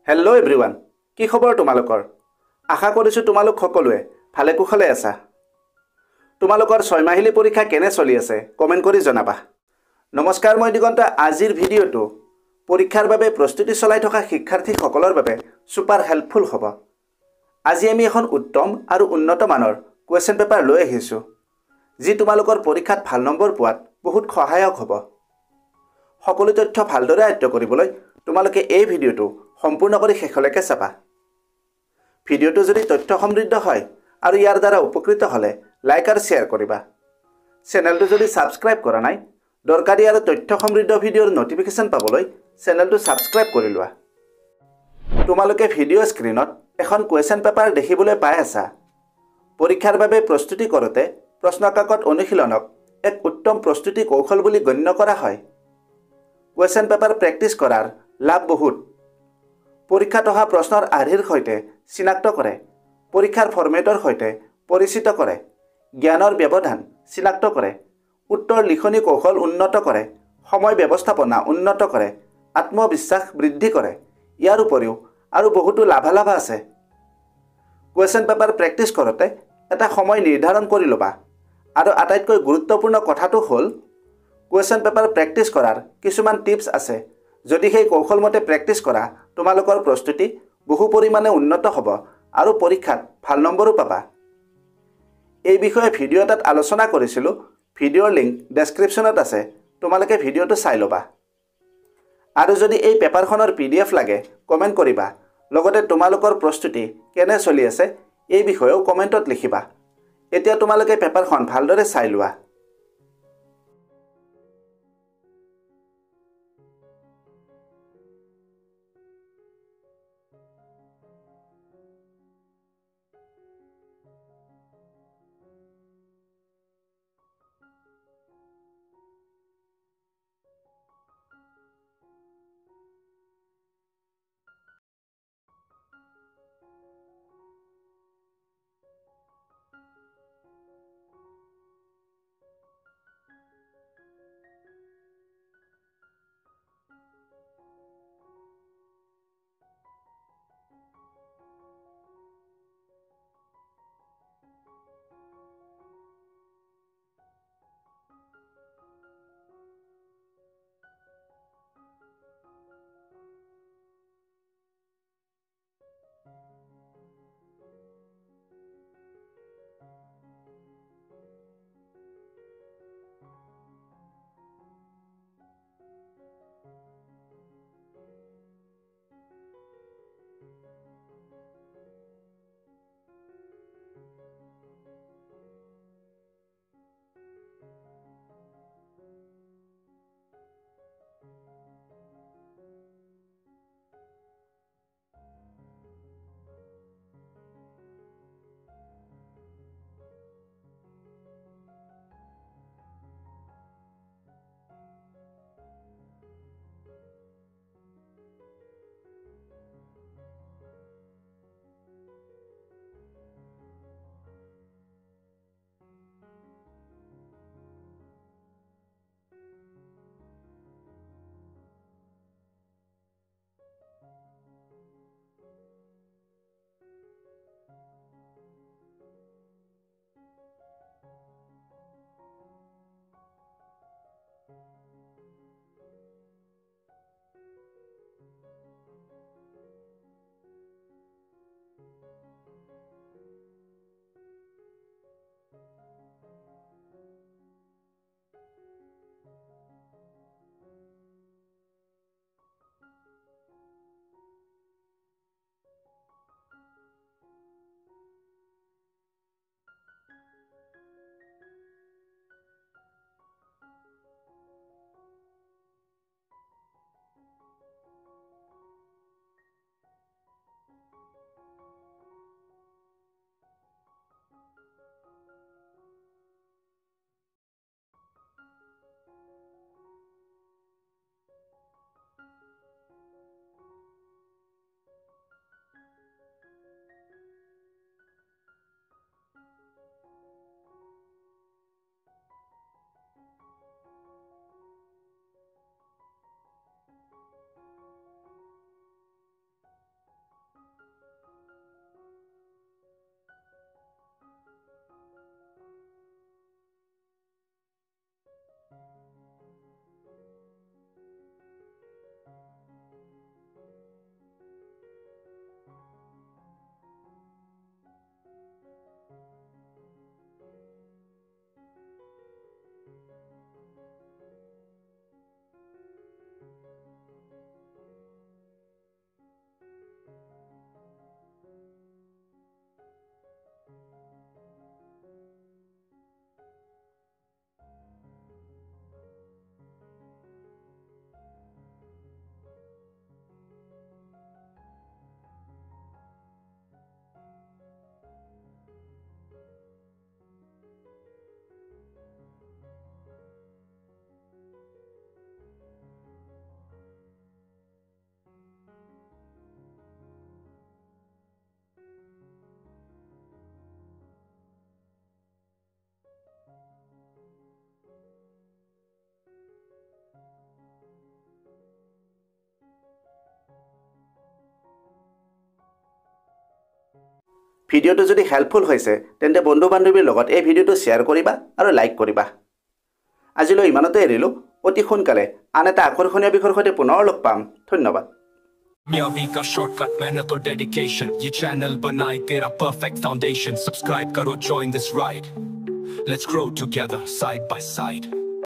Hello' everyone, কি খবৰ তোমালোকৰ? আশা কৰিছোঁ তোমালোক সকলোৱে ভালে কুশলে আছা। তোমালোকৰ 6 মাহিলী পৰীক্ষা কেনে চলি আছে কমেণ্ট কৰি জনাবা। নমস্কাৰ, মই দিগন্ত। আজিৰ ভিডিঅ'টো পৰীক্ষাৰ বাবে প্ৰস্তুতি চলাই থকা শিক্ষাৰ্থীসকলৰ বাবে ছুপাৰ হেল্পফুল হ'ব। আজি আমি এখন উত্তম আৰু উন্নত মানৰ কুৱেশ্যন পেপাৰ লৈ আহিছোঁ, যি তোমালোকৰ পৰীক্ষাত ভাল নম্বৰ পোৱাত বহুত সহায়ক হ'ব। সকলো তথ্য ভালদৰে আয়ত্ব কৰিবলৈ তোমালোকে এই ভিডিঅ'টো সম্পূৰ্ণ কৰি শেষলৈকে চাবা। ভিডিঅ'টো যদি তথ্য সমৃদ্ধ হয় আৰু ইয়াৰ দ্বাৰা উপকৃত হ'লে লাইক আৰু শ্বেয়াৰ কৰিবা। চেনেলটো যদি ছাবস্ক্ৰাইব কৰা নাই, দৰকাৰী আৰু তথ্য সমৃদ্ধ ভিডিঅ'ৰ নটিফিকেশ্যন পাবলৈ চেনেলটো ছাবস্ক্ৰাইব কৰি লোৱা। তোমালোকে ভিডিঅ' স্ক্ৰীণত এখন কুৱেশ্যন পেপাৰ দেখিবলৈ পাই আছা। পৰীক্ষাৰ বাবে প্ৰস্তুতি কৰোঁতে প্ৰশ্নকাকত অনুশীলনক এক উত্তম প্ৰস্তুতি কৌশল বুলি গণ্য কৰা হয়। কুৱেশ্যন পেপাৰ প্ৰেক্টিছ কৰাৰ লাভ বহুত। পৰীক্ষাত অহা প্ৰশ্নৰ আৰ্হিৰ সৈতে চিনাক্ত কৰে, পৰীক্ষাৰ ফৰ্মেটৰ সৈতে পৰিচিত কৰে, জ্ঞানৰ ব্যৱধান চিনাক্ত কৰে, উত্তৰ লিখনি কৌশল উন্নত কৰে, সময় ব্যৱস্থাপনা উন্নত কৰে, আত্মবিশ্বাস বৃদ্ধি কৰে। ইয়াৰ উপৰিও আৰু বহুতো লাভালাভ আছে। কুৱেশ্যন পেপাৰ প্ৰেক্টিছ কৰোঁতে এটা সময় নিৰ্ধাৰণ কৰি ল'বা। আৰু আটাইতকৈ গুৰুত্বপূৰ্ণ কথাটো হ'ল, কুৱেশ্যন পেপাৰ প্ৰেক্টিছ কৰাৰ কিছুমান টিপছ আছে। যদি সেই কৌশলমতে প্ৰেক্টিছ কৰা, তোমালোকৰ প্ৰস্তুতি বহু পৰিমাণে উন্নত হ'ব আৰু পৰীক্ষাত ভাল নম্বৰো পাবা। এই বিষয়ে ভিডিঅ' এটাত আলোচনা কৰিছিলোঁ। ভিডিঅ'ৰ লিংক ডেছক্ৰিপশ্যনত আছে, তোমালোকে ভিডিঅ'টো চাই ল'বা। আৰু যদি এই পেপাৰখনৰ PDF লাগে কমেণ্ট কৰিবা। লগতে তোমালোকৰ প্ৰস্তুতি কেনে চলি আছে এই বিষয়েও কমেণ্টত লিখিবা। এতিয়া তোমালোকে পেপাৰখন ভালদৰে চাই লোৱা। ভিডিঅ'টো যদি হেল্পফুল হৈছে তেন্তে বন্ধু বান্ধৱীৰ লগত এই ভিডিঅ'টো শ্বেয়াৰ কৰিবা আৰু লাইক কৰিবা। আজিলৈ ইমানতে এৰিলোঁ। অতি সোনকালে আন এটা আকৰ্ষণীয় বিষয়ৰ সৈতে পুনৰ লগ পাম। ধন্যবাদ। Miyavi ka shortcut मेहनत और dedication ये channel बनाए तेरा perfect foundation subscribe करो join this ride let's grow together side by side